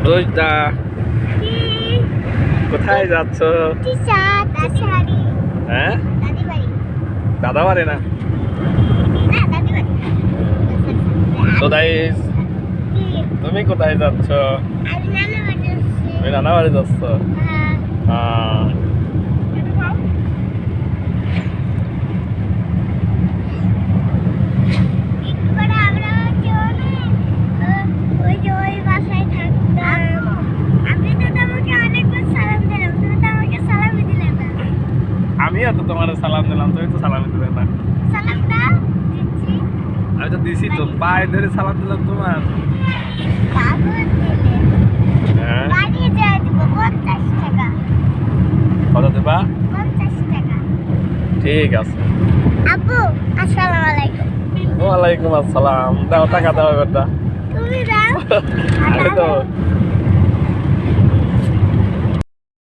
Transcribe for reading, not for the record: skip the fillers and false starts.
রোজদা কোথায় যাচ্ছ? হ্যাঁ, দাদা বাড়ি না। তো গাইস, তুমি কোথায় যাচ্ছ? তুমি নানা বাড়ি যাচ্ছ? আমিও তো তোমার সালাম দিলাম, তুমি তো সালাম দিলে না। আমি তো দিছি তো, পায়ে ধরে সালাম দিলাম তোমার। হ্যাঁ, কত দেবা? ঠিক আছে। আপু আসসালামু আলাইকুম। ওয়ালাইকুম আসসালাম। দাও টাকা, দাও বেটা। তুমি দাও। আমি তো